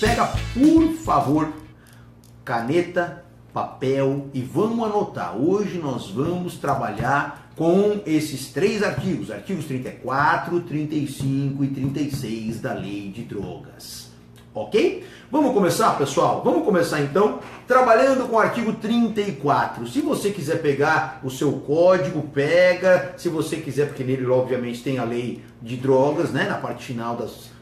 Pega, por favor, caneta, papel e vamos anotar. Hoje nós vamos trabalhar com esses três artigos, artigos 34, 35 e 36 da Lei de Drogas. Ok? Vamos começar, pessoal? Vamos começar então trabalhando com o artigo 34. Se você quiser pegar o seu código, pega. Se você quiser, porque nele obviamente tem a Lei de Drogas, né, na parte final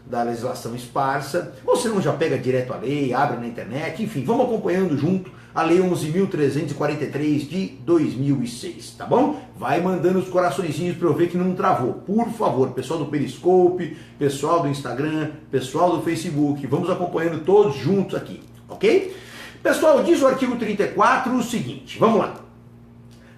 da legislação esparsa. Ou se não, já pega direto a lei, abre na internet, enfim, vamos acompanhando junto a Lei 11.343 de 2006, tá bom? Vai mandando os coraçõezinhos para eu ver que não travou. Por favor, pessoal do Periscope, pessoal do Instagram, pessoal do Facebook, vamos acompanhando todos juntos aqui, ok? Pessoal, diz o artigo 34 o seguinte, vamos lá.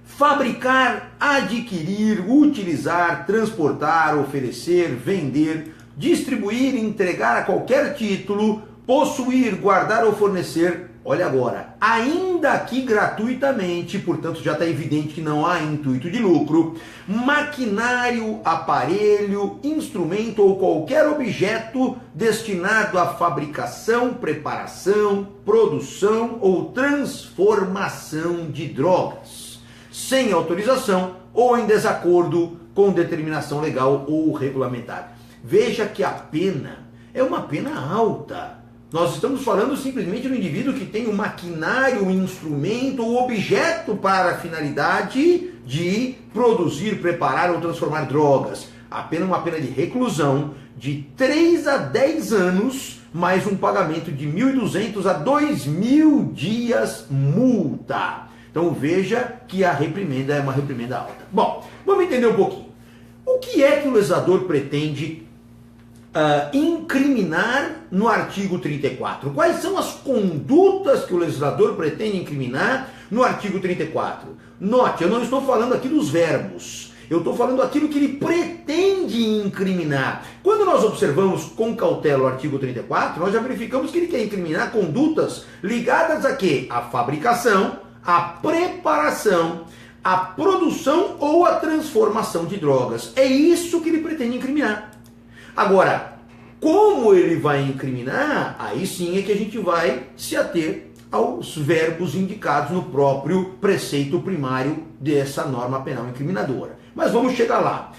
Fabricar, adquirir, utilizar, transportar, oferecer, vender, distribuir, entregar a qualquer título, possuir, guardar ou fornecer, olha agora, ainda que gratuitamente, portanto já está evidente que não há intuito de lucro, maquinário, aparelho, instrumento ou qualquer objeto destinado à fabricação, preparação, produção ou transformação de drogas, sem autorização ou em desacordo com determinação legal ou regulamentar. Veja que a pena é uma pena alta. Nós estamos falando simplesmente do indivíduo que tem um maquinário, um instrumento ou objeto para a finalidade de produzir, preparar ou transformar drogas. A pena é uma pena de reclusão de 3 a 10 anos, mais um pagamento de 1.200 a 2.000 dias multa. Então veja que a reprimenda é uma reprimenda alta. Bom, vamos entender um pouquinho. O que é que o legislador pretende incriminar no artigo 34? Quais são as condutas que o legislador pretende incriminar no artigo 34? Note, eu não estou falando aqui dos verbos, eu estou falando aquilo que ele pretende incriminar. Quando nós observamos com cautela o artigo 34, nós já verificamos que ele quer incriminar condutas ligadas a quê? A fabricação, a preparação, a produção ou a transformação de drogas. É isso que ele pretende incriminar. Agora, como ele vai incriminar, aí sim é que a gente vai se ater aos verbos indicados no próprio preceito primário dessa norma penal incriminadora. Mas vamos chegar lá.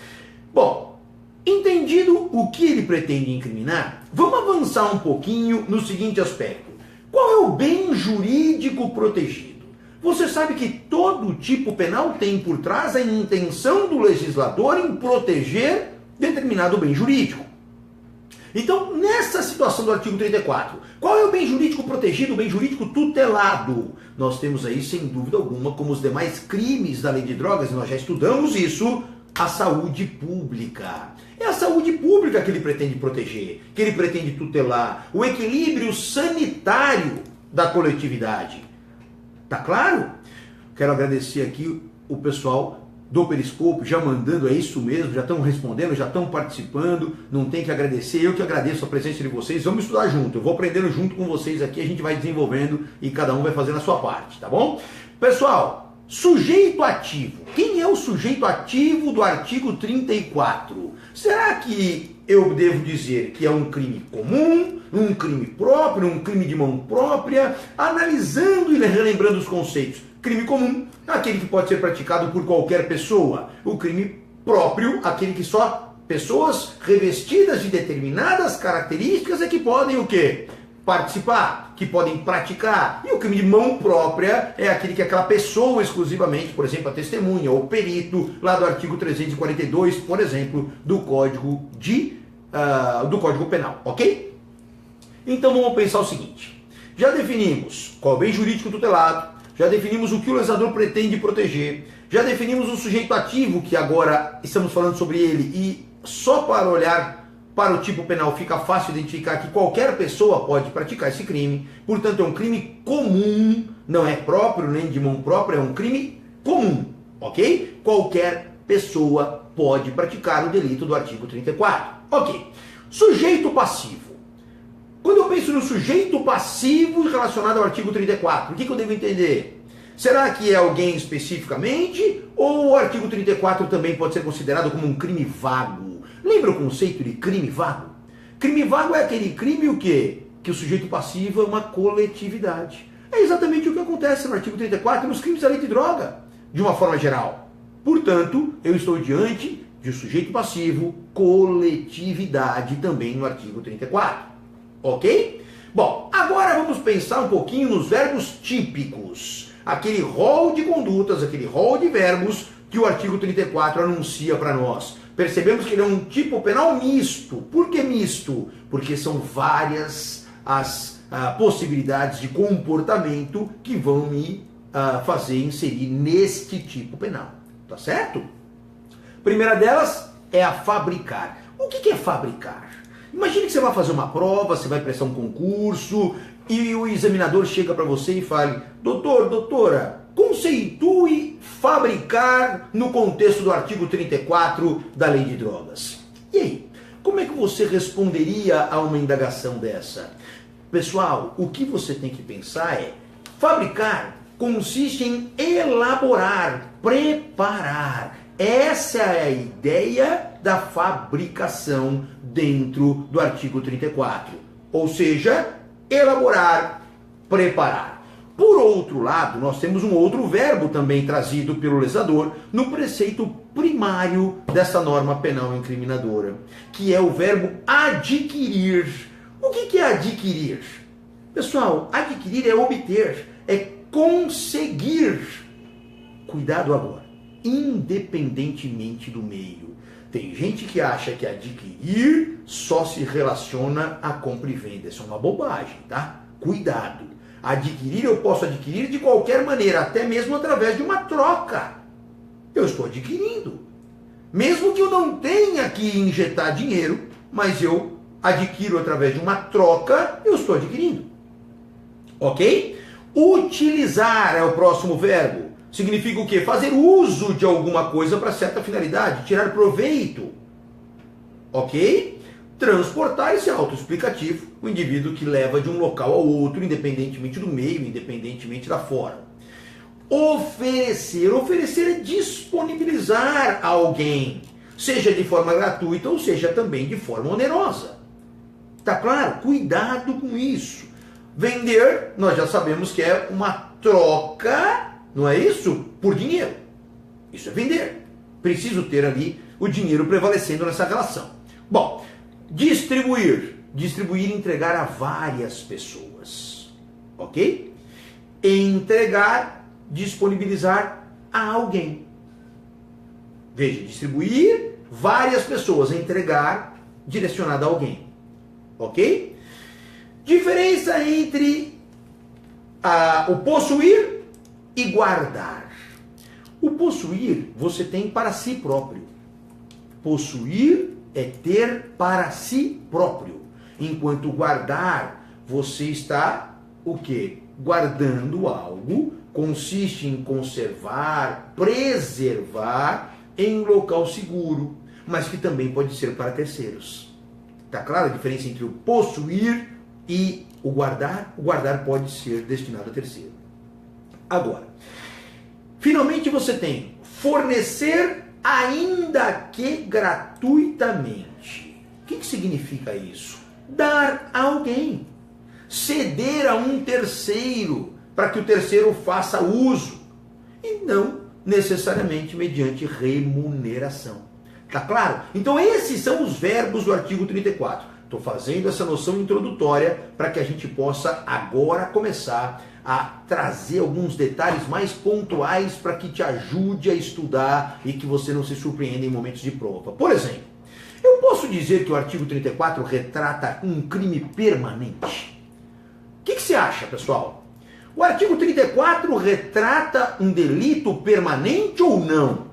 Bom, entendido o que ele pretende incriminar, vamos avançar um pouquinho no seguinte aspecto. Qual é o bem jurídico protegido? Você sabe que todo tipo penal tem por trás a intenção do legislador em proteger determinado bem jurídico. Então, nessa situação do artigo 34, qual é o bem jurídico protegido, o bem jurídico tutelado? Nós temos aí, sem dúvida alguma, como os demais crimes da Lei de Drogas, e nós já estudamos isso, a saúde pública. É a saúde pública que ele pretende proteger, que ele pretende tutelar, o equilíbrio sanitário da coletividade. Tá claro? Quero agradecer aqui o pessoal do Periscope, já mandando, é isso mesmo, já estão respondendo, já estão participando, não tem que agradecer, eu que agradeço a presença de vocês, vamos estudar junto, eu vou aprendendo junto com vocês aqui, a gente vai desenvolvendo e cada um vai fazendo a sua parte, tá bom? Pessoal, sujeito ativo, quem é o sujeito ativo do artigo 34? Será que eu devo dizer que é um crime comum, um crime próprio, um crime de mão própria? Analisando e relembrando os conceitos. Crime comum, aquele que pode ser praticado por qualquer pessoa. O crime próprio, aquele que só pessoas revestidas de determinadas características é que podem o quê? Participar, que podem praticar. E o crime de mão própria é aquele que aquela pessoa exclusivamente, por exemplo, a testemunha ou perito, lá do artigo 342, por exemplo, do Código Penal, ok? Então vamos pensar o seguinte, já definimos qual é o bem jurídico tutelado, já definimos o que o legislador pretende proteger, já definimos o sujeito ativo, que agora estamos falando sobre ele, e só para olhar para o tipo penal fica fácil identificar que qualquer pessoa pode praticar esse crime, portanto é um crime comum, não é próprio nem de mão própria, é um crime comum, ok? Qualquer pessoa pode praticar o delito do artigo 34, ok? Sujeito passivo. Quando eu penso no sujeito passivo relacionado ao artigo 34, o que eu devo entender? Será que é alguém especificamente? Ou o artigo 34 também pode ser considerado como um crime vago? Lembra o conceito de crime vago? Crime vago é aquele crime o quê? Que o sujeito passivo é uma coletividade. É exatamente o que acontece no artigo 34 nos crimes da lei de droga, de uma forma geral. Portanto, eu estou diante de sujeito passivo, coletividade também no artigo 34. Ok? Bom, agora vamos pensar um pouquinho nos verbos típicos. Aquele rol de condutas, aquele rol de verbos que o artigo 34 anuncia para nós. Percebemos que ele é um tipo penal misto. Por que misto? Porque são várias as possibilidades de comportamento que vão me fazer inserir neste tipo penal. Tá certo? Primeira delas é a fabricar. O que é fabricar? Imagine que você vai fazer uma prova, você vai prestar um concurso e o examinador chega para você e fala: doutor, doutora, conceitue fabricar no contexto do artigo 34 da Lei de Drogas. E aí, como é que você responderia a uma indagação dessa? Pessoal, o que você tem que pensar é: fabricar consiste em elaborar, preparar. Essa é a ideia da fabricação dentro do artigo 34. Ou seja, elaborar, preparar. Por outro lado, nós temos um outro verbo também trazido pelo legislador no preceito primário dessa norma penal incriminadora, que é o verbo adquirir. O que é adquirir? Pessoal, adquirir é obter, é conseguir. Cuidado agora, independentemente do meio. Tem gente que acha que adquirir só se relaciona a compra e venda. Isso é uma bobagem, tá? Cuidado. Adquirir eu posso adquirir de qualquer maneira, até mesmo através de uma troca. Eu estou adquirindo. Mesmo que eu não tenha que injetar dinheiro, mas eu adquiro através de uma troca, eu estou adquirindo. Ok? Utilizar é o próximo verbo. Significa o quê? Fazer uso de alguma coisa para certa finalidade, tirar proveito. Ok? Transportar, esse é autoexplicativo, o indivíduo que leva de um local ao outro, independentemente do meio, independentemente da forma. Oferecer. Oferecer é disponibilizar a alguém, seja de forma gratuita ou seja também de forma onerosa. Tá claro? Cuidado com isso. Vender, nós já sabemos que é uma troca, não é isso? Por dinheiro. Isso é vender. Preciso ter ali o dinheiro prevalecendo nessa relação. Bom, distribuir. Distribuir e entregar a várias pessoas. Ok? Entregar, disponibilizar a alguém. Veja, distribuir várias pessoas, entregar direcionado a alguém. Ok? Diferença entre o possuir e guardar. O possuir você tem para si próprio. Possuir é ter para si próprio. Enquanto guardar, você está o quê? Guardando algo, consiste em conservar, preservar em um local seguro, mas que também pode ser para terceiros. Está clara a diferença entre o possuir e o guardar? O guardar pode ser destinado a terceiro. Agora, finalmente você tem fornecer ainda que gratuitamente. O que significa isso? Dar a alguém. Ceder a um terceiro para que o terceiro faça uso. E não necessariamente mediante remuneração. Tá claro? Então esses são os verbos do artigo 34. Estou fazendo essa noção introdutória para que a gente possa agora começar a trazer alguns detalhes mais pontuais para que te ajude a estudar e que você não se surpreenda em momentos de prova. Por exemplo, eu posso dizer que o artigo 34 retrata um crime permanente. O que você acha, pessoal? O artigo 34 retrata um delito permanente ou não?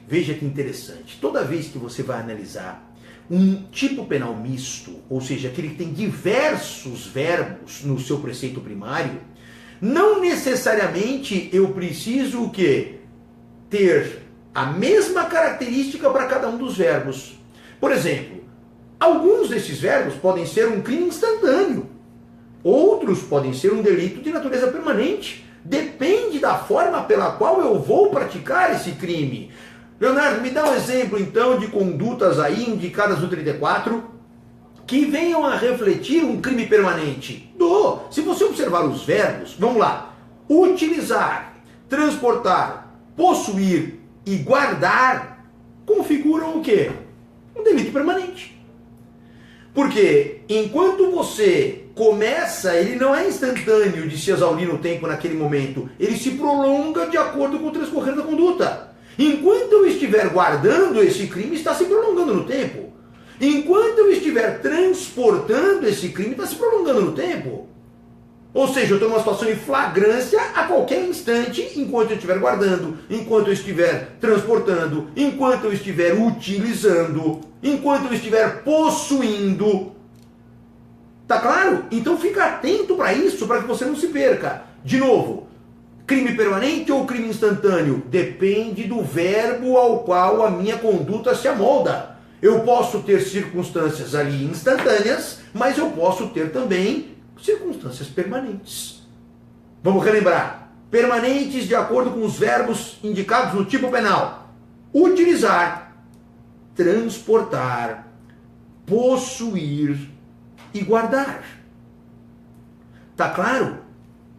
Veja que interessante. Toda vez que você vai analisar um tipo penal misto, ou seja, aquele que tem diversos verbos no seu preceito primário, não necessariamente eu preciso o quê? Ter a mesma característica para cada um dos verbos. Por exemplo, alguns desses verbos podem ser um crime instantâneo, outros podem ser um delito de natureza permanente. Depende da forma pela qual eu vou praticar esse crime. Leonardo, me dá um exemplo então de condutas aí indicadas no 34 que venham a refletir um crime permanente. Se você observar os verbos, vamos lá. Utilizar, transportar, possuir e guardar configuram o quê? Um delito permanente. Porque enquanto você começa, ele não é instantâneo de se exaurir no tempo naquele momento, ele se prolonga de acordo com o transcorrer da conduta. Enquanto eu estiver guardando esse crime, está se prolongando no tempo. Enquanto eu estiver transportando esse crime, está se prolongando no tempo. Ou seja, eu estou numa situação de flagrância a qualquer instante, enquanto eu estiver guardando, enquanto eu estiver transportando, enquanto eu estiver utilizando, enquanto eu estiver possuindo. Tá claro? Então fica atento para isso, para que você não se perca. De novo, crime permanente ou crime instantâneo? Depende do verbo ao qual a minha conduta se amolda. Eu posso ter circunstâncias ali instantâneas, mas eu posso ter também circunstâncias permanentes. Vamos relembrar. Permanentes de acordo com os verbos indicados no tipo penal. Utilizar, transportar, possuir e guardar. Tá claro?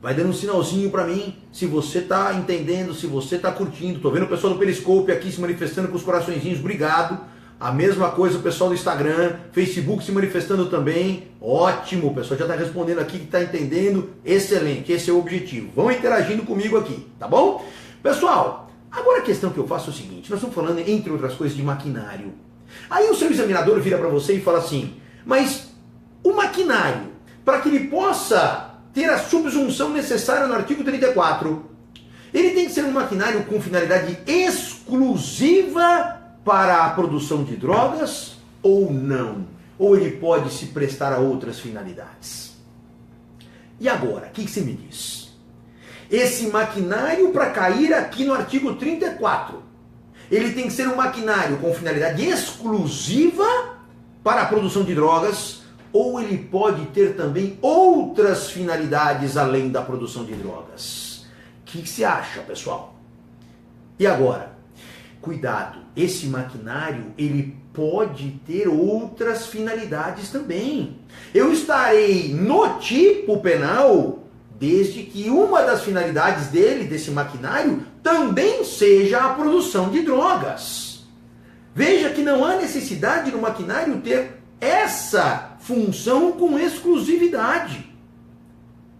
Vai dando um sinalzinho para mim se você tá entendendo, se você tá curtindo. Tô vendo o pessoal do Periscope aqui se manifestando com os coraçõezinhos. Obrigado. A mesma coisa o pessoal do Instagram, Facebook se manifestando também. Ótimo, o pessoal já está respondendo aqui que está entendendo. Excelente, esse é o objetivo. Vão interagindo comigo aqui, tá bom? Pessoal, agora a questão que eu faço é o seguinte. Nós estamos falando, entre outras coisas, de maquinário. Aí o seu examinador vira para você e fala assim, mas o maquinário, para que ele possa ter a subsunção necessária no artigo 34, ele tem que ser um maquinário com finalidade exclusiva para a produção de drogas ou não? Ou ele pode se prestar a outras finalidades? E agora, o que você me diz? Esse maquinário, para cair aqui no artigo 34, ele tem que ser um maquinário com finalidade exclusiva para a produção de drogas, ou ele pode ter também outras finalidades além da produção de drogas? O que você acha, pessoal? E agora? Cuidado, esse maquinário, ele pode ter outras finalidades também. Eu estarei no tipo penal, desde que uma das finalidades dele, desse maquinário, também seja a produção de drogas. Veja que não há necessidade no maquinário ter essa função com exclusividade.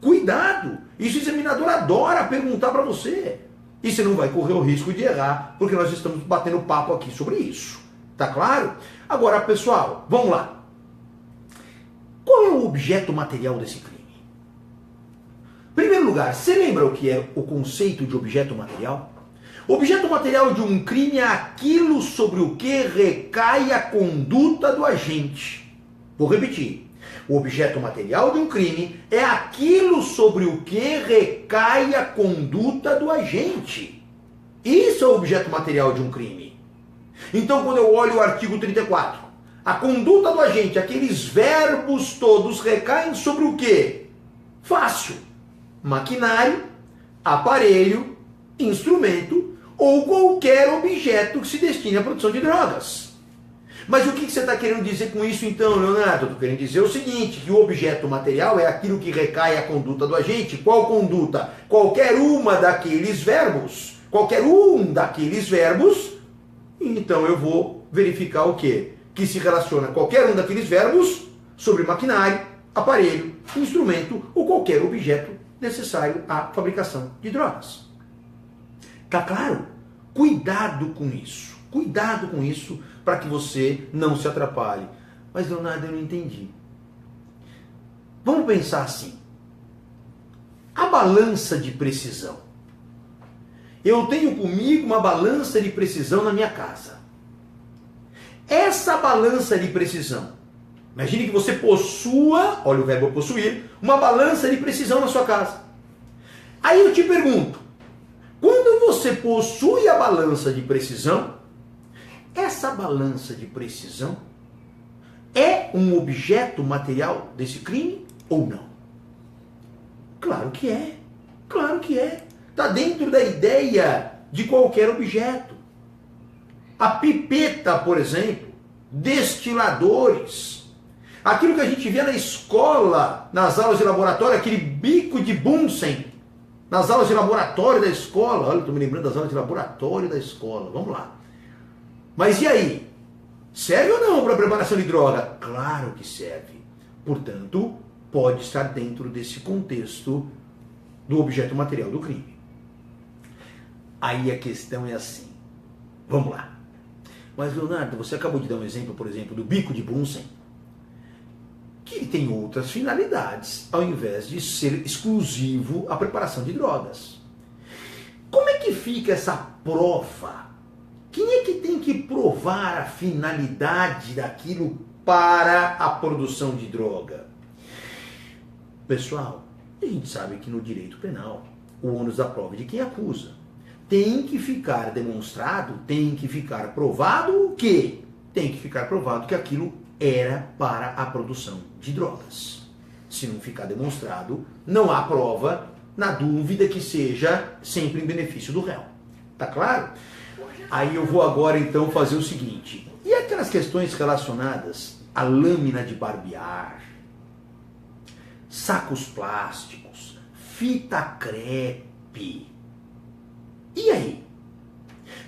Cuidado, isso o examinador adora perguntar para você. E você não vai correr o risco de errar, porque nós estamos batendo papo aqui sobre isso. Tá claro? Agora, pessoal, vamos lá. Qual é o objeto material desse crime? Em primeiro lugar, você lembra o que é o conceito de objeto material? Objeto material de um crime é aquilo sobre o que recai a conduta do agente. Vou repetir. O objeto material de um crime é aquilo sobre o que recai a conduta do agente. Isso é o objeto material de um crime. Então, quando eu olho o artigo 34, a conduta do agente, aqueles verbos todos recaem sobre o quê? Fácil. Maquinário, aparelho, instrumento ou qualquer objeto que se destine à produção de drogas. Mas o que você está querendo dizer com isso então, Leonardo? Eu estou querendo dizer o seguinte, que o objeto material é aquilo que recai a conduta do agente. Qual conduta? Qualquer uma daqueles verbos. Qualquer um daqueles verbos. Então eu vou verificar o quê? Que se relaciona qualquer um daqueles verbos sobre maquinário, aparelho, instrumento ou qualquer objeto necessário à fabricação de drogas. Tá claro? Cuidado com isso. Cuidado com isso para que você não se atrapalhe. Mas, Leonardo, eu não entendi. Vamos pensar assim. A balança de precisão. Eu tenho comigo uma balança de precisão na minha casa. Essa balança de precisão, imagine que você possua, olha o verbo possuir, uma balança de precisão na sua casa. Aí eu te pergunto, quando você possui a balança de precisão, essa balança de precisão é um objeto material desse crime ou não? Claro que é. Claro que é. Está dentro da ideia de qualquer objeto. A pipeta, por exemplo, destiladores, aquilo que a gente vê na escola, nas aulas de laboratório, aquele bico de Bunsen, nas aulas de laboratório da escola. Olha, estou me lembrando das aulas de laboratório da escola, vamos lá. Mas e aí? Serve ou não para preparação de droga? Claro que serve. Portanto, pode estar dentro desse contexto do objeto material do crime. Aí a questão é assim, vamos lá. Mas, Leonardo, você acabou de dar um exemplo, por exemplo, do bico de Bunsen, que ele tem outras finalidades, ao invés de ser exclusivo à preparação de drogas. Como é que fica essa prova? Quem é que tem que provar a finalidade daquilo para a produção de droga? Pessoal, a gente sabe que no direito penal, o ônus da prova é de quem acusa. Tem que ficar demonstrado, tem que ficar provado o quê? Tem que ficar provado que aquilo era para a produção de drogas. Se não ficar demonstrado, não há prova, na dúvida que seja sempre em benefício do réu. Tá claro? Aí eu vou agora então fazer o seguinte. E aquelas questões relacionadas à lâmina de barbear, sacos plásticos, fita crepe. E aí?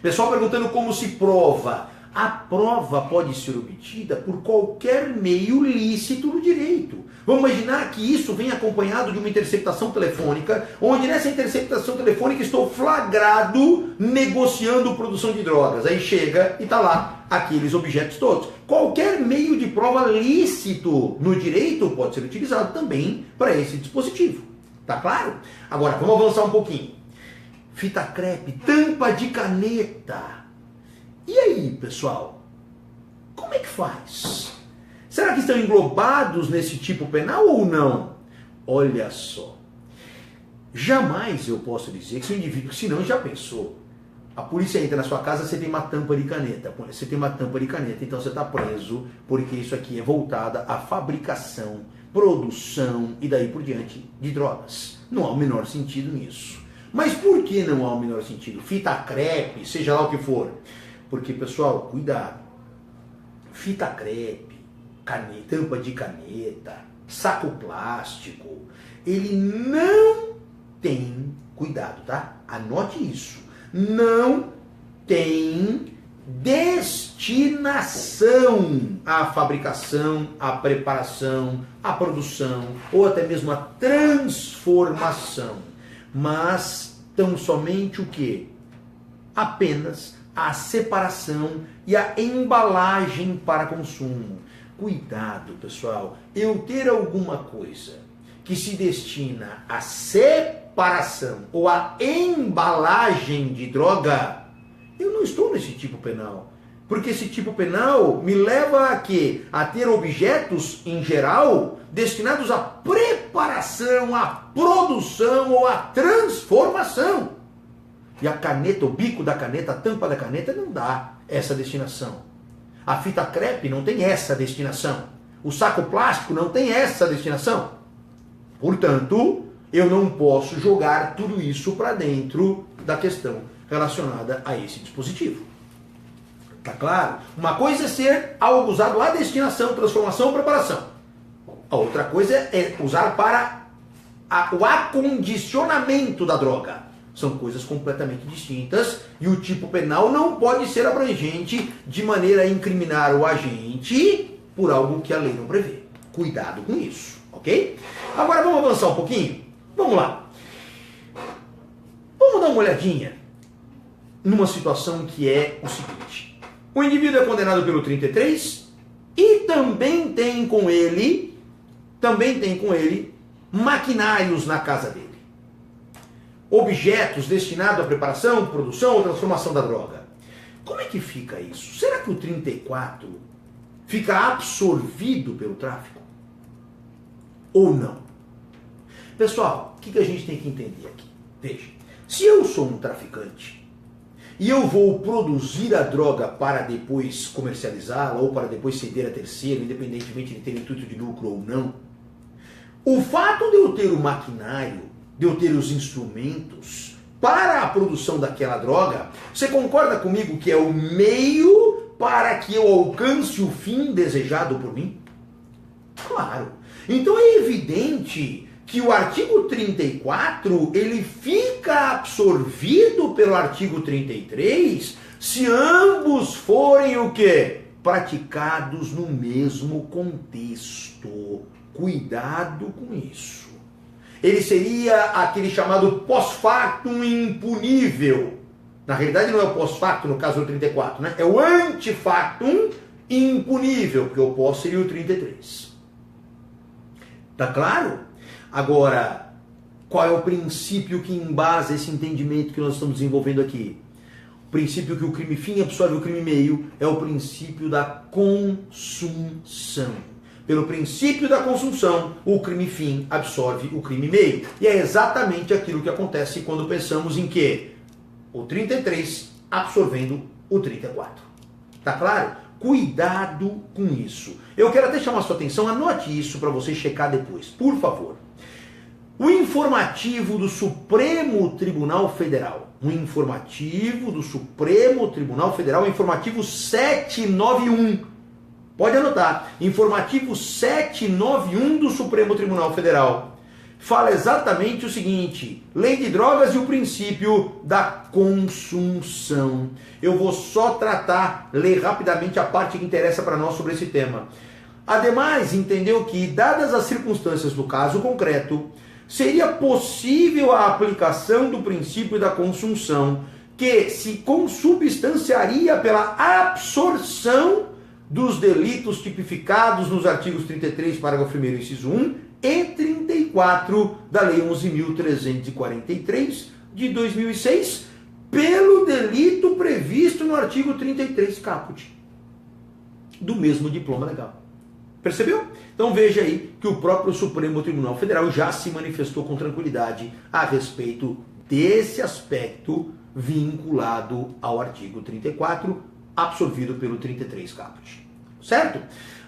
Pessoal perguntando como se prova. A prova pode ser obtida por qualquer meio lícito do direito. Vamos imaginar que isso vem acompanhado de uma interceptação telefônica, onde nessa interceptação telefônica estou flagrado negociando produção de drogas. Aí chega e está lá aqueles objetos todos. Qualquer meio de prova lícito no direito pode ser utilizado também para esse dispositivo. Tá claro? Agora, vamos avançar um pouquinho. Fita crepe, tampa de caneta. E aí, pessoal? Como é que faz? Será que estão englobados nesse tipo penal ou não? Olha só. Jamais eu posso dizer que se o indivíduo, se não já pensou, a polícia entra na sua casa, você tem uma tampa de caneta. Você tem uma tampa de caneta, então você está preso, porque isso aqui é voltada à fabricação, produção e daí por diante de drogas. Não há o menor sentido nisso. Mas por que não há o menor sentido? Fita crepe, seja lá o que for. Porque, pessoal, cuidado. Fita crepe, caneta, tampa de caneta, saco plástico, ele não tem, cuidado, tá? Anote isso. Não tem destinação à fabricação, à preparação, à produção ou até mesmo à transformação. Mas tão somente o quê? Apenas a separação e a embalagem para consumo. Cuidado, pessoal. Eu ter alguma coisa que se destina à separação ou à embalagem de droga, eu não estou nesse tipo penal. Porque esse tipo penal me leva a quê? A ter objetos, em geral, destinados à preparação, à produção ou à transformação. E a caneta, o bico da caneta, a tampa da caneta não dá essa destinação. A fita crepe não tem essa destinação. O saco plástico não tem essa destinação. Portanto, eu não posso jogar tudo isso para dentro da questão relacionada a esse dispositivo. Tá claro? Uma coisa é ser algo usado à destinação, transformação ou preparação. A outra coisa é usar para o acondicionamento da droga. São coisas completamente distintas e o tipo penal não pode ser abrangente de maneira a incriminar o agente por algo que a lei não prevê. Cuidado com isso, ok? Agora vamos avançar um pouquinho? Vamos lá. Vamos dar uma olhadinha numa situação que é o seguinte. O indivíduo é condenado pelo 33 e também tem com ele maquinários na casa dele. Objetos destinados à preparação, produção ou transformação da droga. Como é que fica isso? Será que o 34 fica absorvido pelo tráfico? Ou não? Pessoal, o que a gente tem que entender aqui? Veja, se eu sou um traficante e eu vou produzir a droga para depois comercializá-la ou para depois ceder a terceiro, independentemente de ter intuito de lucro ou não, o fato de eu ter o maquinário, de eu ter os instrumentos, para a produção daquela droga, você concorda comigo que é o meio para que eu alcance o fim desejado por mim? Claro. Então é evidente que o artigo 34, ele fica absorvido pelo artigo 33 se ambos forem o quê? Praticados no mesmo contexto. Cuidado com isso. Ele seria aquele chamado pós-factum impunível. Na realidade não é o pós-factum no caso do 34, né? É o anti-factum impunível, porque o pós seria o 33. Tá claro? Agora, qual é o princípio que embasa esse entendimento que nós estamos desenvolvendo aqui? O princípio que o crime fim absorve o crime meio é o princípio da consunção. Pelo princípio da consunção, o crime fim absorve o crime meio. E é exatamente aquilo que acontece quando pensamos em que? O 33 absorvendo o 34. Tá claro? Cuidado com isso. Eu quero até chamar a sua atenção, anote isso para você checar depois, por favor. O informativo do Supremo Tribunal Federal. O informativo do Supremo Tribunal Federal, informativo 791. Pode anotar. Informativo 791 do Supremo Tribunal Federal. Fala exatamente o seguinte: lei de drogas e o princípio da consunção. Eu vou só ler rapidamente a parte que interessa para nós sobre esse tema. Ademais, entendeu que, dadas as circunstâncias do caso concreto, seria possível a aplicação do princípio da consunção, que se consubstanciaria pela absorção dos delitos tipificados nos artigos 33, parágrafo 1º, inciso 1, e 34 da Lei 11.343 de 2006, pelo delito previsto no artigo 33 caput do mesmo diploma legal. Percebeu? Então veja aí que o próprio Supremo Tribunal Federal já se manifestou com tranquilidade a respeito desse aspecto vinculado ao artigo 34, absorvido pelo 33 caput. Certo?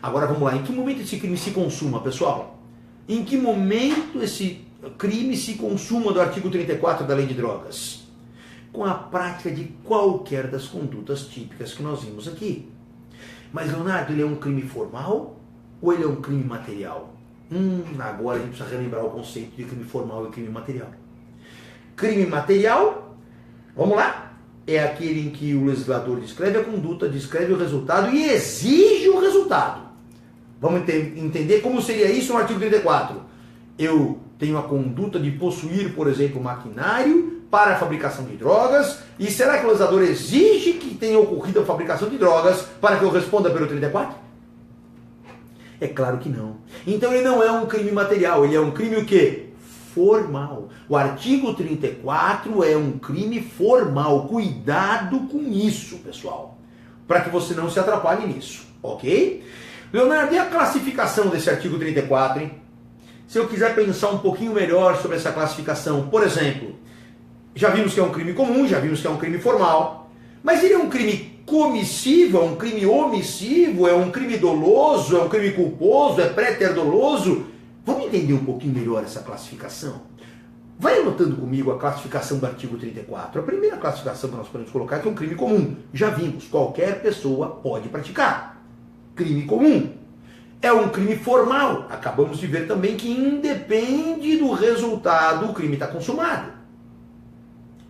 Agora vamos lá. Em que momento esse crime se consuma, pessoal? Em que momento esse crime se consuma do artigo 34 da Lei de Drogas? Com a prática de qualquer das condutas típicas que nós vimos aqui. Mas, Leonardo, ele é um crime formal ou ele é um crime material? Agora a gente precisa relembrar o conceito de crime formal e crime material. Crime material, vamos lá, é aquele em que o legislador descreve a conduta, descreve o resultado e exige o resultado. Vamos entender como seria isso no artigo 34. Eu tenho a conduta de possuir, por exemplo, maquinário para a fabricação de drogas, e será que o legislador exige que tenha ocorrido a fabricação de drogas para que eu responda pelo 34? É claro que não. Então ele não é um crime material, ele é um crime o quê? Formal. O artigo 34 é um crime formal. Cuidado com isso, pessoal, para que você não se atrapalhe nisso, ok? Leonardo, e a classificação desse artigo 34, hein? Se eu quiser pensar um pouquinho melhor sobre essa classificação, por exemplo, já vimos que é um crime comum, já vimos que é um crime formal, mas ele é um crime comissivo, é um crime omissivo, é um crime doloso, é um crime culposo, é pré-doloso? Vamos entender um pouquinho melhor essa classificação? Vai anotando comigo a classificação do artigo 34. A primeira classificação que nós podemos colocar é que é um crime comum. Já vimos, qualquer pessoa pode praticar. Crime comum. É um crime formal. Acabamos de ver também que independe do resultado, o crime está consumado.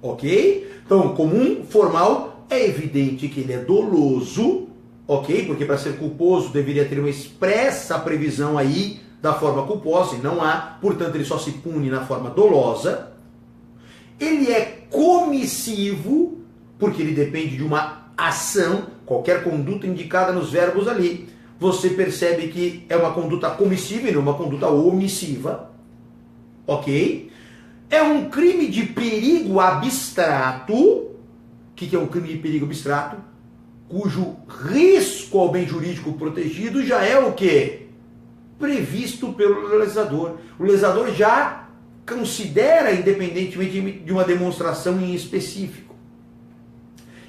Ok? Então, comum, formal, é evidente que ele é doloso, ok? Porque para ser culposo deveria ter uma expressa previsão aí da forma culposa, e não há, portanto ele só se pune na forma dolosa. Ele é comissivo, porque ele depende de uma ação, qualquer conduta indicada nos verbos ali, você percebe que é uma conduta comissiva e não uma conduta omissiva, ok? É um crime de perigo abstrato. O que é um crime de perigo abstrato? Cujo risco ao bem jurídico protegido já é o quê? Previsto pelo legislador. O legislador já considera, independentemente de uma demonstração em específico.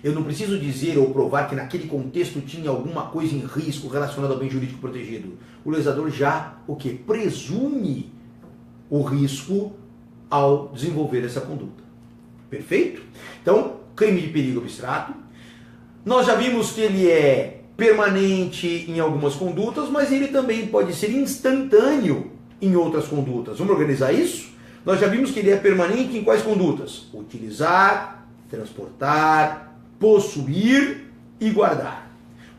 Eu não preciso dizer ou provar que naquele contexto tinha alguma coisa em risco relacionada ao bem jurídico protegido. O legislador já o quê? Presume o risco ao desenvolver essa conduta. Perfeito? Então, crime de perigo abstrato. Nós já vimos que ele é permanente em algumas condutas, mas ele também pode ser instantâneo em outras condutas. Vamos organizar isso? Nós já vimos que ele é permanente em quais condutas? Utilizar, transportar, possuir e guardar.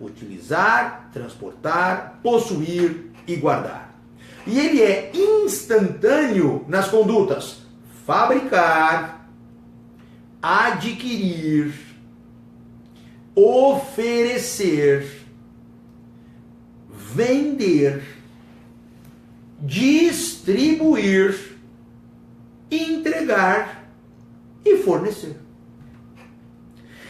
Utilizar, transportar, possuir e guardar. E ele é instantâneo nas condutas fabricar, adquirir, oferecer, vender, distribuir, entregar e fornecer.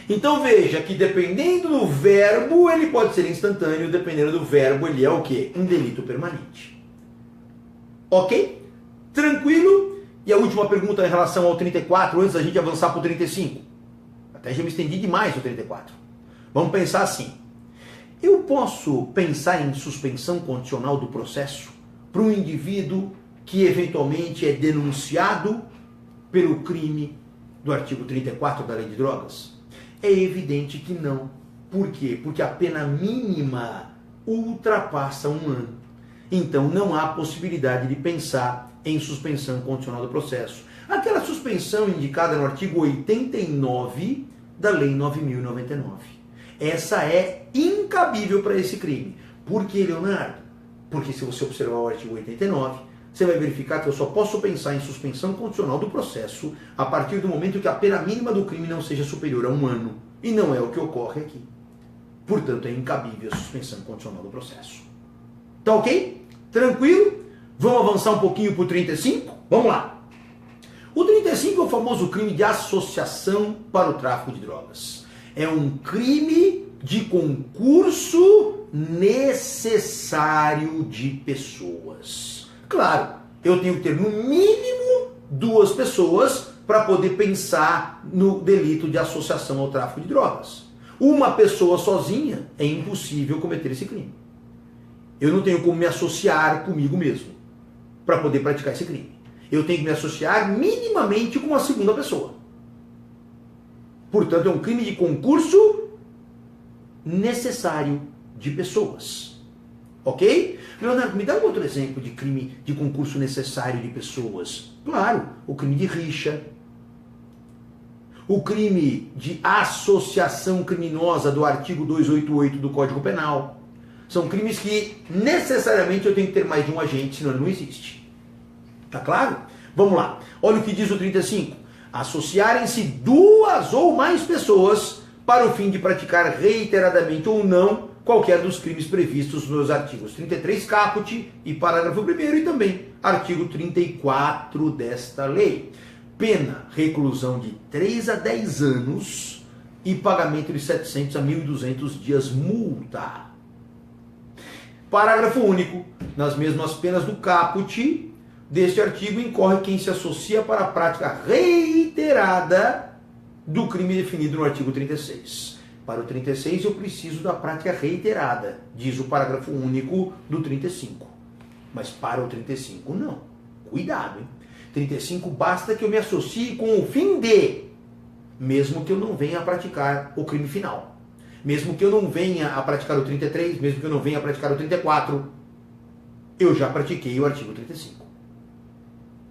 Então veja que dependendo do verbo, ele pode ser instantâneo, dependendo do verbo, ele é o quê? Um delito permanente. Ok? Tranquilo? E a última pergunta em relação ao 34, antes da gente avançar para o 35. Até já me estendi demais no 34. Vamos pensar assim. Eu posso pensar em suspensão condicional do processo para um indivíduo que eventualmente é denunciado pelo crime do artigo 34 da Lei de Drogas? É evidente que não. Por quê? Porque a pena mínima ultrapassa 1 ano. Então não há possibilidade de pensar em suspensão condicional do processo. Aquela suspensão indicada no artigo 89 da Lei 9.099. Essa é incabível para esse crime. Por que, Leonardo? Porque se você observar o artigo 89, você vai verificar que eu só posso pensar em suspensão condicional do processo a partir do momento que a pena mínima do crime não seja superior a 1 ano. E não é o que ocorre aqui. Portanto, é incabível a suspensão condicional do processo. Tá ok? Tranquilo? Vamos avançar um pouquinho para o 35? Vamos lá. O 35 é o famoso crime de associação para o tráfico de drogas. É um crime de concurso necessário de pessoas. Claro, eu tenho que ter no mínimo 2 pessoas para poder pensar no delito de associação ao tráfico de drogas. Uma pessoa sozinha é impossível cometer esse crime. Eu não tenho como me associar comigo mesmo para poder praticar esse crime. Eu tenho que me associar minimamente com uma segunda pessoa. Portanto, é um crime de concurso necessário de pessoas. Ok? Leonardo, me dá um outro exemplo de crime de concurso necessário de pessoas. Claro, o crime de rixa, o crime de associação criminosa do artigo 288 do Código Penal. São crimes que necessariamente eu tenho que ter mais de um agente, senão ele não existe. Tá claro? Vamos lá. Olha o que diz o 35. Associarem-se 2 ou mais pessoas para o fim de praticar reiteradamente ou não qualquer dos crimes previstos nos artigos 33 caput e parágrafo 1º e também artigo 34 desta lei. Pena, reclusão de 3 a 10 anos e pagamento de 700 a 1.200 dias multa. Parágrafo único. Nas mesmas penas do caput deste artigo incorre quem se associa para a prática reiterada do crime definido no artigo 36. Para o 36 eu preciso da prática reiterada, diz o parágrafo único do 35. Mas para o 35 não. Cuidado, hein? 35 basta que eu me associe com o fim de, mesmo que eu não venha a praticar o crime final. Mesmo que eu não venha a praticar o 33, mesmo que eu não venha a praticar o 34, eu já pratiquei o artigo 35.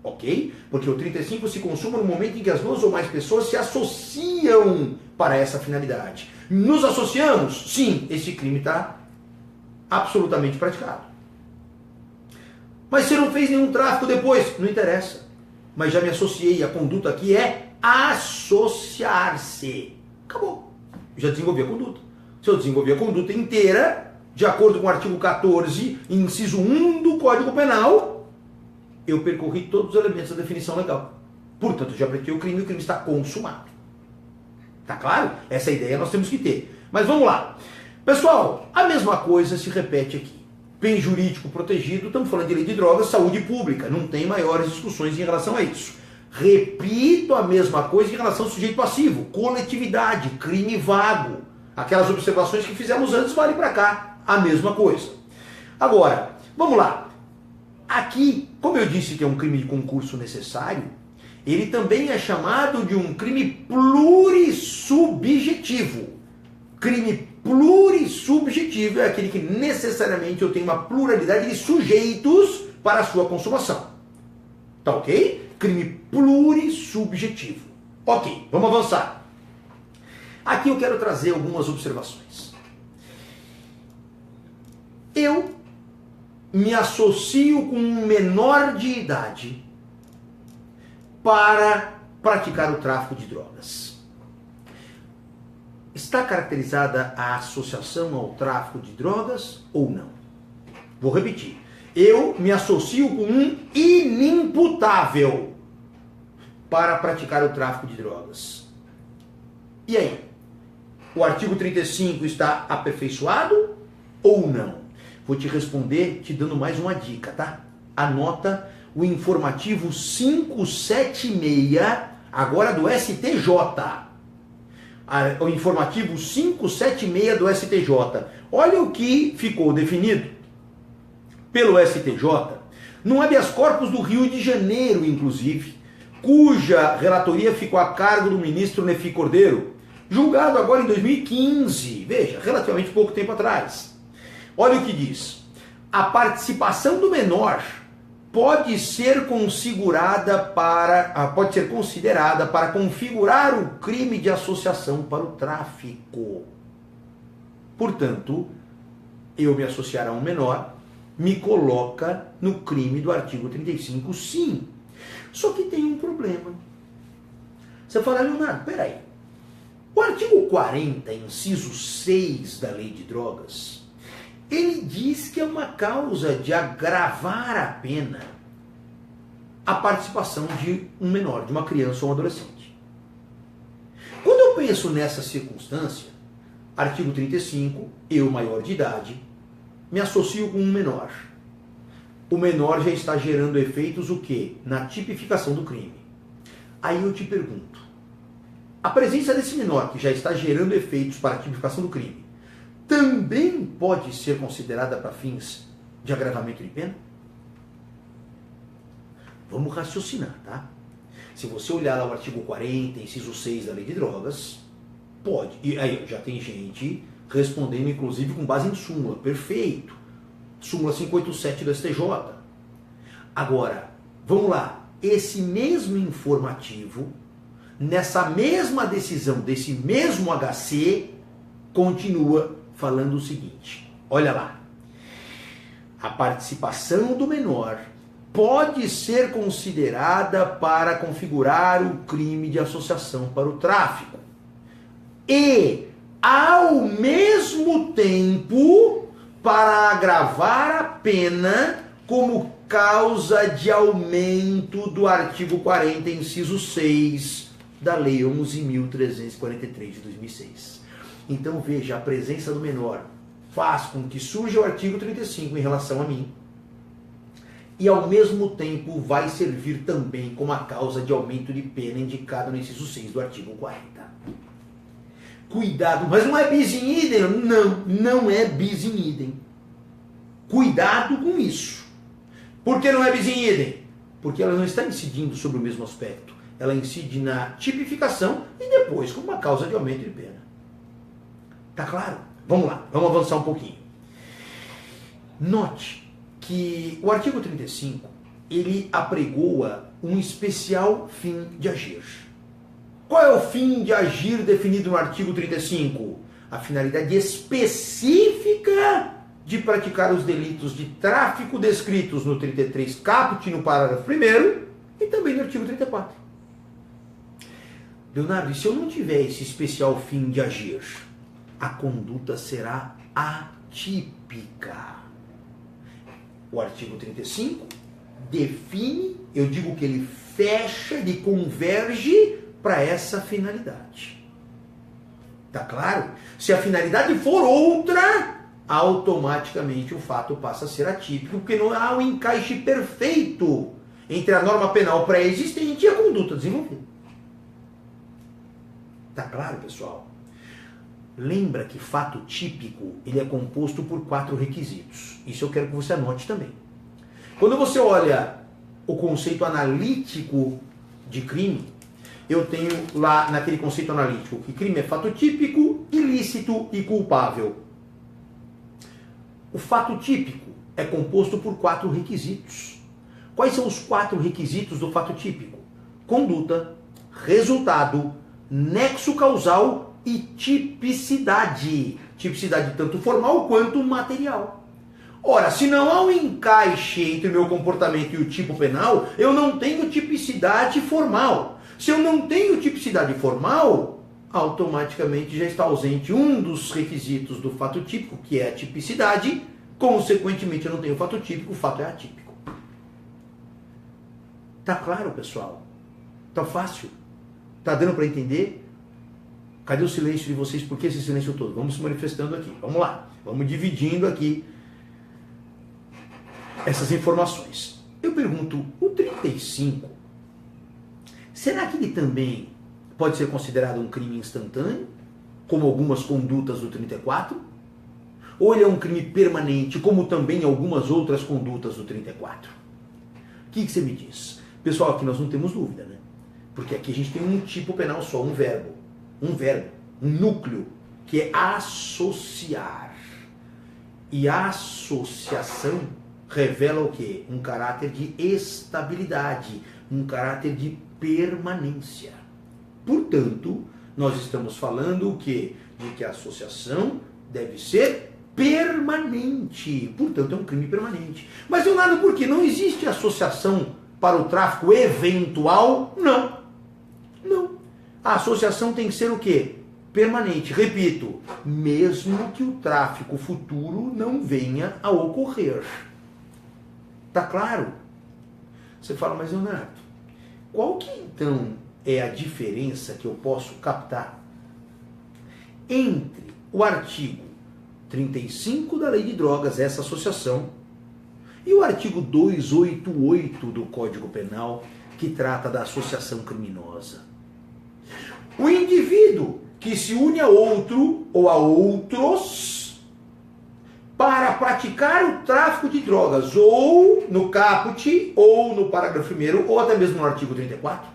Ok? Porque o 35 se consuma no momento em que as 2 ou mais pessoas se associam para essa finalidade. Nos associamos? Sim, esse crime está absolutamente praticado. Mas você não fez nenhum tráfico depois? Não interessa. Mas já me associei, a conduta aqui é associar-se. Acabou. Já desenvolvi a conduta. Se eu desenvolvi a conduta inteira, de acordo com o artigo 14, inciso 1 do Código Penal, eu percorri todos os elementos da definição legal. Portanto, já pratiquei o crime está consumado. Tá claro? Essa ideia nós temos que ter. Mas vamos lá. Pessoal, a mesma coisa se repete aqui. Bem jurídico protegido, estamos falando de lei de drogas, saúde pública. Não tem maiores discussões em relação a isso. Repito a mesma coisa em relação ao sujeito passivo. Coletividade, crime vago. Aquelas observações que fizemos antes valem para cá. A mesma coisa. Agora, vamos lá. Aqui, como eu disse que é um crime de concurso necessário, ele também é chamado de um crime plurissubjetivo. Crime plurissubjetivo é aquele que necessariamente eu tenho uma pluralidade de sujeitos para a sua consumação. Tá ok? Crime plurissubjetivo. Ok, vamos avançar. Aqui eu quero trazer algumas observações. Eu me associo com um menor de idade para praticar o tráfico de drogas. Está caracterizada a associação ao tráfico de drogas ou não? Vou repetir. Eu me associo com um inimputável para praticar o tráfico de drogas. E aí? O artigo 35 está aperfeiçoado ou não? Vou te responder te dando mais uma dica, tá? Anota o informativo 576, agora do STJ. O informativo 576 do STJ. Olha o que ficou definido pelo STJ no habeas corpus do Rio de Janeiro, inclusive, cuja relatoria ficou a cargo do ministro Nefi Cordeiro, julgado agora em 2015, veja, relativamente pouco tempo atrás. Olha o que diz. A participação do menor pode ser considerada para configurar o crime de associação para o tráfico. Portanto, eu me associar a um menor me coloca no crime do artigo 35, sim. Só que tem um problema. Você fala, Leonardo, peraí. O artigo 40, inciso 6 da Lei de Drogas, ele diz que é uma causa de agravar a pena a participação de um menor, de uma criança ou um adolescente. Quando eu penso nessa circunstância, artigo 35, eu maior de idade, me associo com um menor. O menor já está gerando efeitos o quê? Na tipificação do crime. Aí eu te pergunto, a presença desse menor que já está gerando efeitos para a tipificação do crime também pode ser considerada para fins de agravamento de pena? Vamos raciocinar, tá? Se você olhar lá o artigo 40, inciso 6 da Lei de Drogas, pode. E aí já tem gente respondendo, inclusive, com base em súmula. Perfeito. Súmula 587 do STJ. Agora, vamos lá. Esse mesmo informativo, nessa mesma decisão desse mesmo HC, continua falando o seguinte. Olha lá. A participação do menor pode ser considerada para configurar o crime de associação para o tráfico. E, ao mesmo tempo, para agravar a pena como causa de aumento do artigo 40, inciso 6 da Lei 11.343 de 2006. Então veja, a presença do menor faz com que surja o artigo 35 em relação a mim e ao mesmo tempo vai servir também como a causa de aumento de pena indicado no inciso 6 do artigo 40. Cuidado, mas não é bis in idem? Não é bis in idem. Cuidado com isso. Por que não é bis in idem? Porque ela não está incidindo sobre o mesmo aspecto. Ela incide na tipificação e depois como uma causa de aumento de pena. Tá claro? Vamos lá, vamos avançar um pouquinho. Note que o artigo 35, ele apregoa um especial fim de agir. Qual é o fim de agir definido no artigo 35? A finalidade específica de praticar os delitos de tráfico descritos no 33 caput, no parágrafo 1º, e também no artigo 34. Leonardo, e se eu não tiver esse especial fim de agir? A conduta será atípica. O artigo 35 define, eu digo que ele fecha, ele converge para essa finalidade. Tá claro? Se a finalidade for outra, automaticamente o fato passa a ser atípico, porque não há um encaixe perfeito entre a norma penal pré-existente e a conduta desenvolvida. Tá claro, pessoal? Lembra que fato típico, ele é composto por 4 requisitos. Isso eu quero que você anote também. Quando você olha o conceito analítico de crime, eu tenho lá naquele conceito analítico que crime é fato típico, ilícito e culpável. O fato típico é composto por 4 requisitos. Quais são os 4 requisitos do fato típico? Conduta, resultado, nexo causal e tipicidade. Tipicidade tanto formal quanto material. Ora, se não há um encaixe entre o meu comportamento e o tipo penal, eu não tenho tipicidade formal. Se eu não tenho tipicidade formal, automaticamente já está ausente um dos requisitos do fato típico, que é a tipicidade. Consequentemente, eu não tenho fato típico, o fato é atípico. Tá claro, pessoal? Tá fácil? Tá dando para entender? Cadê o silêncio de vocês? Por que esse silêncio todo? Vamos se manifestando aqui. Vamos lá. Vamos dividindo aqui essas informações. Eu pergunto, o 35, será que ele também pode ser considerado um crime instantâneo, como algumas condutas do 34? Ou ele é um crime permanente, como também algumas outras condutas do 34? O que você me diz? Pessoal, aqui nós não temos dúvida, né? Porque aqui a gente tem um tipo penal só, um verbo, um núcleo, que é associar. E a associação revela o quê? Um caráter de estabilidade, um caráter de permanência. Portanto, nós estamos falando o quê? De que a associação deve ser permanente. Portanto, é um crime permanente. Mas, Leonardo, por quê? Não existe associação para o tráfico eventual? Não. Não. A associação tem que ser o quê? Permanente. Repito, mesmo que o tráfico futuro não venha a ocorrer. Tá claro? Você fala, mas Leonardo, qual que então é a diferença que eu posso captar entre o artigo 35 da Lei de Drogas, essa associação, e o artigo 288 do Código Penal, que trata da associação criminosa? O indivíduo que se une a outro ou a outros para praticar o tráfico de drogas, ou no caput, ou no parágrafo 1º, ou até mesmo no artigo 34,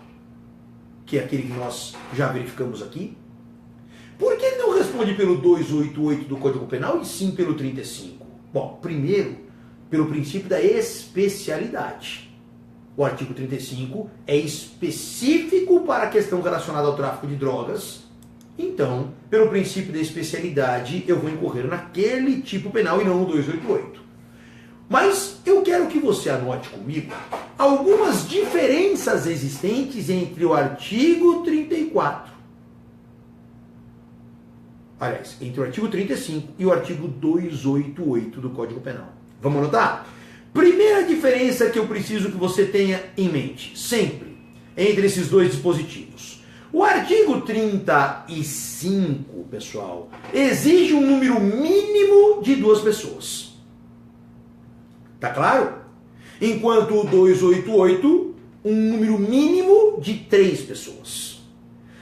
que é aquele que nós já verificamos aqui. Por que ele não responde pelo 288 do Código Penal e sim pelo 35? Bom, primeiro, pelo princípio da especialidade. O artigo 35 é específico para a questão relacionada ao tráfico de drogas. Então, pelo princípio da especialidade, eu vou incorrer naquele tipo penal e não no 288. Mas eu quero que você anote comigo algumas diferenças existentes entre o artigo 34. Aliás, entre o artigo 35 e o artigo 288 do Código Penal. Vamos anotar? Primeira diferença que eu preciso que você tenha em mente, sempre, entre esses dois dispositivos. O artigo 35, pessoal, exige um número mínimo de 2 pessoas. Tá claro? Enquanto o 288, um número mínimo de 3 pessoas.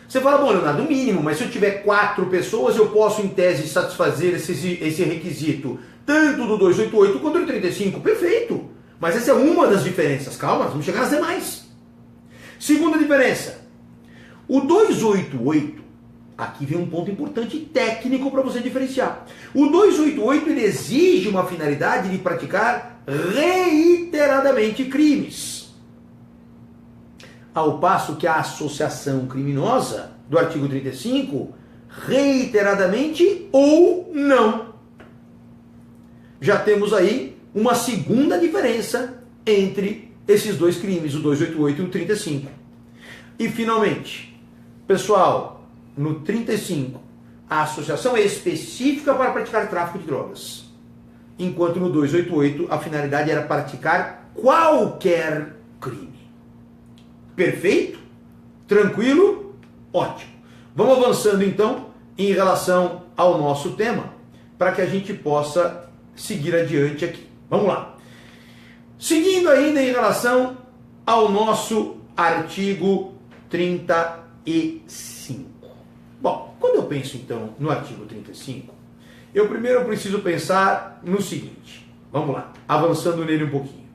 Você fala, bom, Leonardo, mínimo, mas se eu tiver 4 pessoas, eu posso, em tese, satisfazer esse requisito, tanto do 288 quanto do 35. Perfeito! Mas essa é uma das diferenças. Calma, vamos chegar nas demais. Segunda diferença. O 288, aqui vem um ponto importante técnico para você diferenciar. O 288 ele exige uma finalidade de praticar reiteradamente crimes. Ao passo que a associação criminosa do artigo 35, reiteradamente ou não. Já temos aí uma segunda diferença entre esses dois crimes, o 288 e o 35. E finalmente, pessoal, no 35, a associação é específica para praticar tráfico de drogas. Enquanto no 288 a finalidade era praticar qualquer crime. Perfeito? Tranquilo? Ótimo. Vamos avançando então em relação ao nosso tema, para que a gente possa seguir adiante aqui. Vamos lá. Seguindo ainda em relação ao nosso artigo 35. Bom, quando eu penso então no artigo 35, eu primeiro preciso pensar no seguinte. Vamos lá, avançando nele um pouquinho.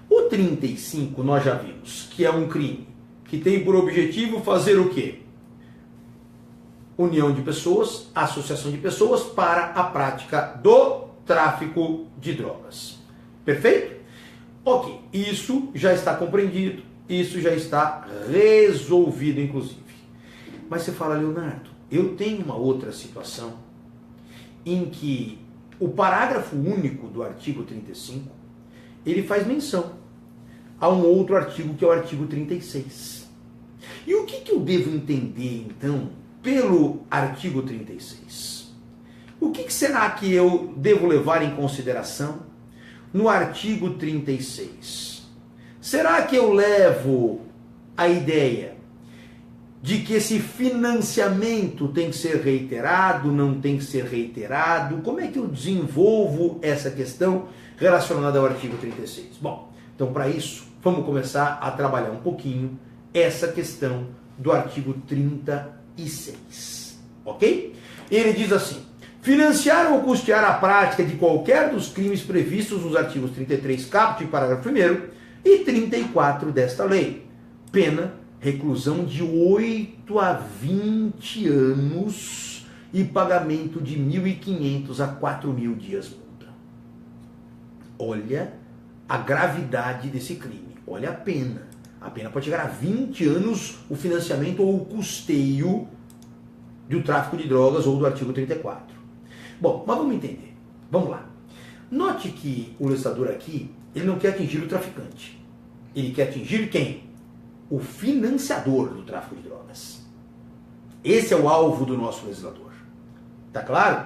O 35 nós já vimos que é um crime que tem por objetivo fazer o quê? União de pessoas, associação de pessoas para a prática do tráfico de drogas. Perfeito? Ok, isso já está compreendido, isso já está resolvido, inclusive. Mas você fala, Leonardo, eu tenho uma outra situação em que o parágrafo único do artigo 35, ele faz menção a um outro artigo, que é o artigo 36. E o que eu devo entender, então, pelo artigo 36? O que será que eu devo levar em consideração no artigo 36? Será que eu levo a ideia de que esse financiamento tem que ser reiterado, não tem que ser reiterado? Como é que eu desenvolvo essa questão relacionada ao artigo 36? Bom, então para isso, vamos começar a trabalhar um pouquinho essa questão do artigo 36, ok? Ele diz assim: financiar ou custear a prática de qualquer dos crimes previstos nos artigos 33, caput, parágrafo 1º, e 34 desta lei. Pena, reclusão de 8 a 20 anos e pagamento de 1.500 a 4.000 dias multa. Olha a gravidade desse crime, olha a pena. A pena pode chegar a 20 anos o financiamento ou o custeio do tráfico de drogas ou do artigo 34. Bom, mas vamos entender. Vamos lá. Note que o legislador aqui, ele não quer atingir o traficante. Ele quer atingir quem? O financiador do tráfico de drogas. Esse é o alvo do nosso legislador. Tá claro?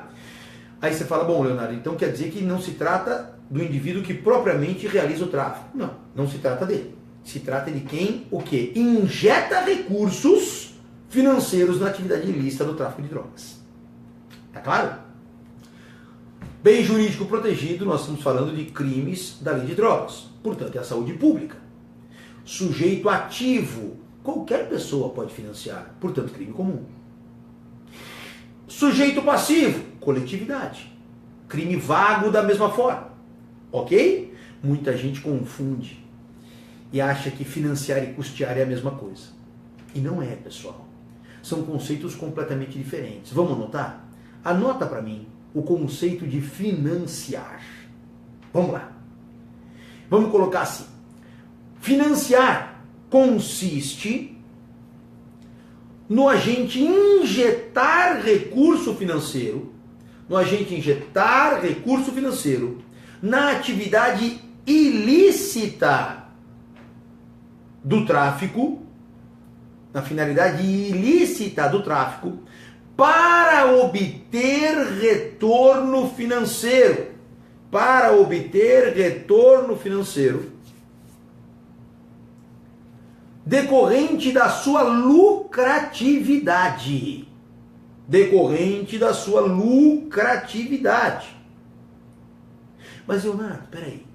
Aí você fala, bom, Leonardo, então quer dizer que não se trata do indivíduo que propriamente realiza o tráfico. Não, não se trata dele. Se trata de quem, o quê? Injeta recursos financeiros na atividade ilícita do tráfico de drogas. Tá claro? Bem jurídico protegido, nós estamos falando de crimes da lei de drogas. Portanto, é a saúde pública. Sujeito ativo, qualquer pessoa pode financiar. Portanto, crime comum. Sujeito passivo, coletividade. Crime vago da mesma forma. Ok? Muita gente confunde e acha que financiar e custear é a mesma coisa. E não é, pessoal. São conceitos completamente diferentes. Vamos anotar? Anota para mim o conceito de financiar. Vamos lá. Vamos colocar assim. Financiar consiste no agente injetar recurso financeiro, na atividade ilícita do tráfico, na finalidade ilícita do tráfico, para obter retorno financeiro. Decorrente da sua lucratividade. Mas, Leonardo, peraí.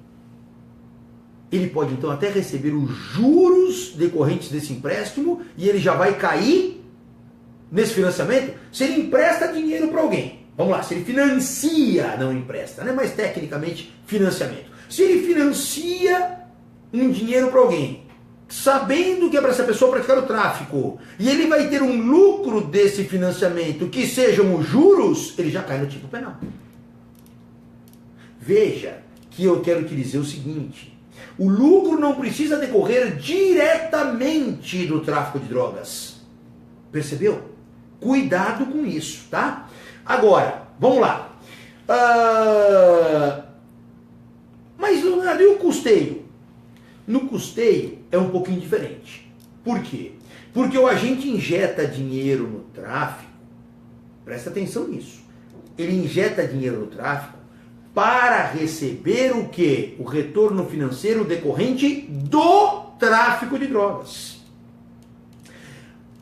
Ele pode, então, até receber os juros decorrentes desse empréstimo e ele já vai cair nesse financiamento? Se ele empresta dinheiro para alguém, vamos lá, se ele financia, não empresta, né? Mas tecnicamente financiamento. Se ele financia um dinheiro para alguém, sabendo que é para essa pessoa praticar o tráfico, e ele vai ter um lucro desse financiamento que sejam os juros, ele já cai no tipo penal. Veja que eu quero te dizer o seguinte: o lucro não precisa decorrer diretamente do tráfico de drogas. Percebeu? Cuidado com isso, tá? Agora, vamos lá. Mas, Leonardo, e o custeio? No custeio é um pouquinho diferente. Por quê? Porque o agente injeta dinheiro no tráfico, presta atenção nisso, ele injeta dinheiro no tráfico para receber o quê? O retorno financeiro decorrente do tráfico de drogas.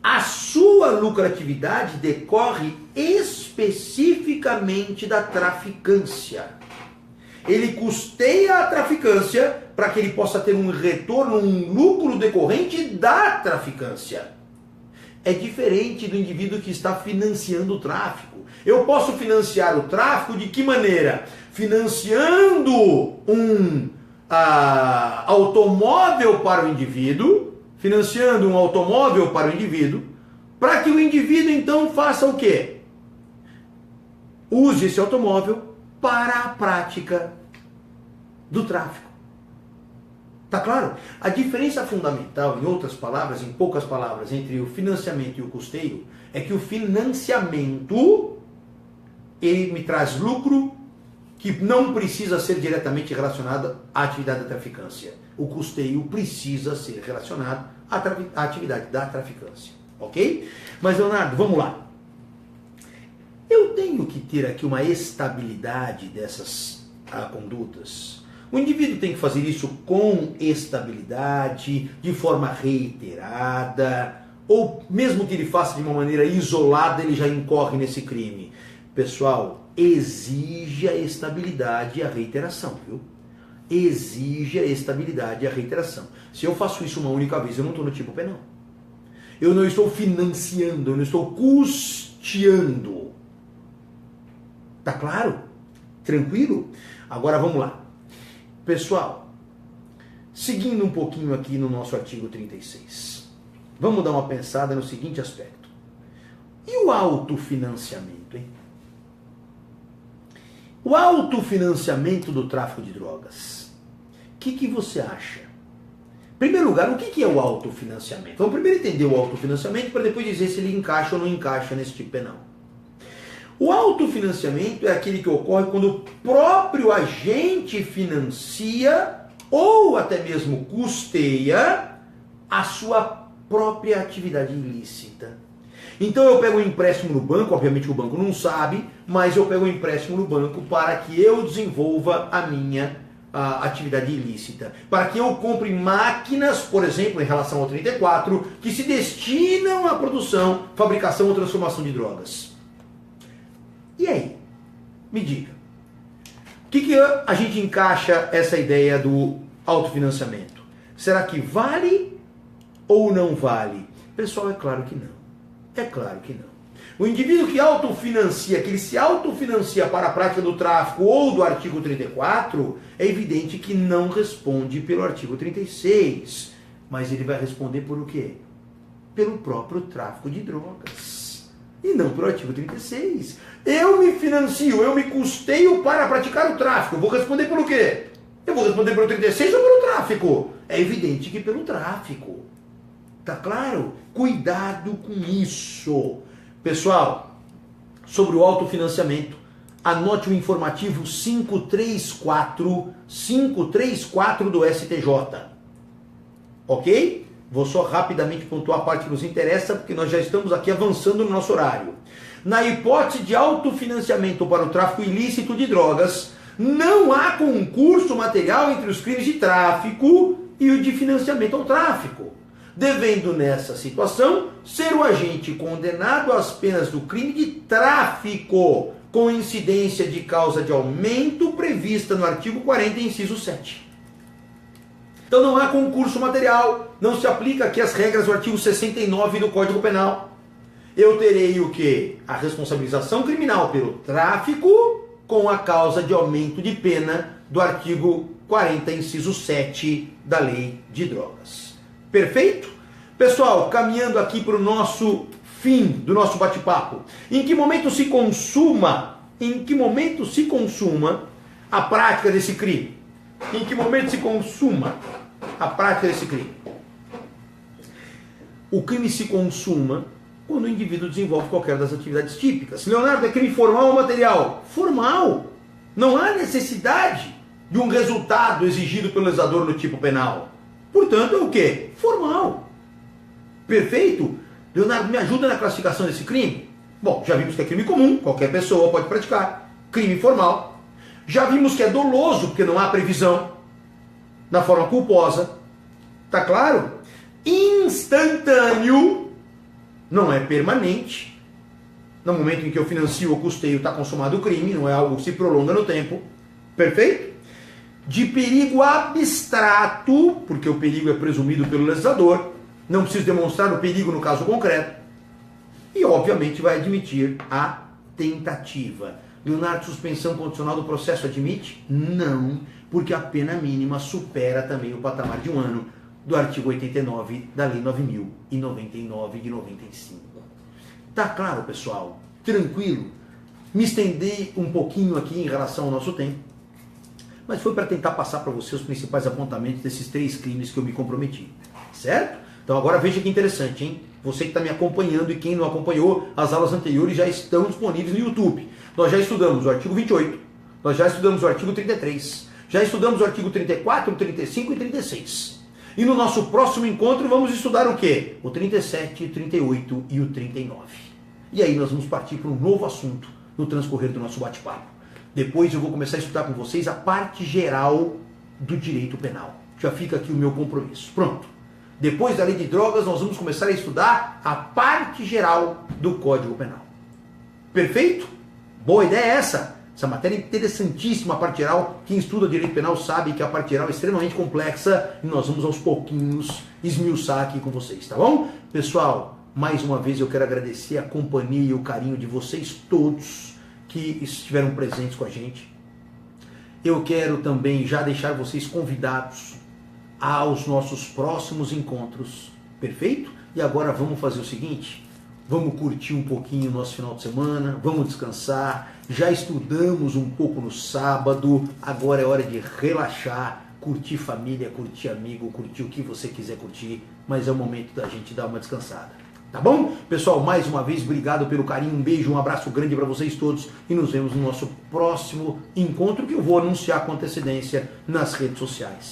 A sua lucratividade decorre especificamente da traficância. Ele custeia a traficância para que ele possa ter um retorno, um lucro decorrente da traficância. É diferente do indivíduo que está financiando o tráfico. Eu posso financiar o tráfico de que maneira? Financiando um automóvel para o indivíduo, financiando um automóvel para o indivíduo, para que o indivíduo então faça o quê? Use esse automóvel para a prática do tráfico. Tá claro? A diferença fundamental, em outras palavras, em poucas palavras, entre o financiamento e o custeio, é que o financiamento, ele me traz lucro que não precisa ser diretamente relacionado à atividade da traficância. O custeio precisa ser relacionado à atividade da traficância. Ok? Mas, Leonardo, vamos lá. Eu tenho que ter aqui uma estabilidade dessas condutas. O indivíduo tem que fazer isso com estabilidade, de forma reiterada, ou mesmo que ele faça de uma maneira isolada, ele já incorre nesse crime. Pessoal, exige a estabilidade e a reiteração, viu? Exige a estabilidade e a reiteração. Se eu faço isso uma única vez, eu não estou no tipo penal. Eu não estou financiando, eu não estou custeando. Tá claro? Tranquilo? Agora vamos lá. Pessoal, seguindo um pouquinho aqui no nosso artigo 36, vamos dar uma pensada no seguinte aspecto. E o autofinanciamento, hein? O autofinanciamento do tráfico de drogas. O que você acha? Em primeiro lugar, o que é o autofinanciamento? Vamos primeiro entender o autofinanciamento para depois dizer se ele encaixa ou não encaixa nesse tipo penal. O autofinanciamento é aquele que ocorre quando o próprio agente financia ou até mesmo custeia a sua própria atividade ilícita. Então eu pego um empréstimo no banco, obviamente o banco não sabe, mas eu pego um empréstimo no banco para que eu desenvolva a minha atividade ilícita. Para que eu compre máquinas, por exemplo, em relação ao 34, que se destinam à produção, fabricação ou transformação de drogas. E aí? Me diga. O que a gente encaixa essa ideia do autofinanciamento? Será que vale ou não vale? Pessoal, é claro que não. É claro que não. O indivíduo que autofinancia, que ele se autofinancia para a prática do tráfico ou do artigo 34, é evidente que não responde pelo artigo 36. Mas ele vai responder por o quê? Pelo próprio tráfico de drogas. E não pelo artigo 36. Eu me financio, eu me custeio para praticar o tráfico. Eu vou responder pelo quê? Eu vou responder pelo 36 ou pelo tráfico? É evidente que pelo tráfico. Tá claro? Cuidado com isso. Pessoal, sobre o autofinanciamento, anote o informativo 534 do STJ. Ok? Vou só rapidamente pontuar a parte que nos interessa, porque nós já estamos aqui avançando no nosso horário. Na hipótese de autofinanciamento para o tráfico ilícito de drogas, não há concurso material entre os crimes de tráfico e o de financiamento ao tráfico, devendo nessa situação ser o agente condenado às penas do crime de tráfico, com incidência de causa de aumento prevista no artigo 40, inciso 7. Então não há concurso material, não se aplica aqui as regras do artigo 69 do Código Penal. Eu terei o quê? A responsabilização criminal pelo tráfico com a causa de aumento de pena do artigo 40, inciso 7 da Lei de Drogas. Perfeito? Pessoal, caminhando aqui para o nosso fim do nosso bate-papo. Em que momento se consuma a prática desse crime? Em que momento se consuma a prática desse crime? O crime se consuma quando o indivíduo desenvolve qualquer das atividades típicas. Leonardo, é crime formal ou material? Formal. Não há necessidade de um resultado exigido pelo legislador no tipo penal. Portanto, é o quê? Formal. Perfeito? Leonardo, me ajuda na classificação desse crime? Bom, já vimos que é crime comum, qualquer pessoa pode praticar. Crime formal. Já vimos que é doloso, porque não há previsão na forma culposa. Tá claro? Instantâneo, não é permanente. No momento em que eu financio ou custeio, está consumado o crime, não é algo que se prolonga no tempo. Perfeito? De perigo abstrato, porque o perigo é presumido pelo legislador, não preciso demonstrar o perigo no caso concreto. E, obviamente, vai admitir a tentativa. Leonardo, suspensão condicional do processo admite? Não, porque a pena mínima supera também o patamar de 1 ano do artigo 89 da Lei 9.099 de 95. Tá claro, pessoal? Tranquilo? Me estendi um pouquinho aqui em relação ao nosso tempo, mas foi para tentar passar para você os principais apontamentos desses 3 crimes que eu me comprometi, certo? Então agora veja que interessante, hein? Você que está me acompanhando e quem não acompanhou, as aulas anteriores já estão disponíveis no YouTube. Nós já estudamos o artigo 28, nós já estudamos o artigo 33, já estudamos o artigo 34, 35 e 36. E no nosso próximo encontro vamos estudar o quê? O 37, o 38 e o 39. E aí nós vamos partir para um novo assunto no transcorrer do nosso bate-papo. Depois eu vou começar a estudar com vocês a parte geral do direito penal. Já fica aqui o meu compromisso. Pronto. Depois da lei de drogas, nós vamos começar a estudar a parte geral do Código Penal. Perfeito? Boa ideia é essa? Essa matéria é interessantíssima, a parte geral. Quem estuda direito penal sabe que a parte geral é extremamente complexa e nós vamos aos pouquinhos esmiuçar aqui com vocês, tá bom? Pessoal, mais uma vez eu quero agradecer a companhia e o carinho de vocês todos que estiveram presentes com a gente. Eu quero também já deixar vocês convidados aos nossos próximos encontros, perfeito? E agora vamos fazer o seguinte, vamos curtir um pouquinho o nosso final de semana, vamos descansar, já estudamos um pouco no sábado, agora é hora de relaxar, curtir família, curtir amigo, curtir o que você quiser curtir, mas é o momento da gente dar uma descansada. Tá bom? Pessoal, mais uma vez, obrigado pelo carinho, um beijo, um abraço grande para vocês todos e nos vemos no nosso próximo encontro que eu vou anunciar com antecedência nas redes sociais.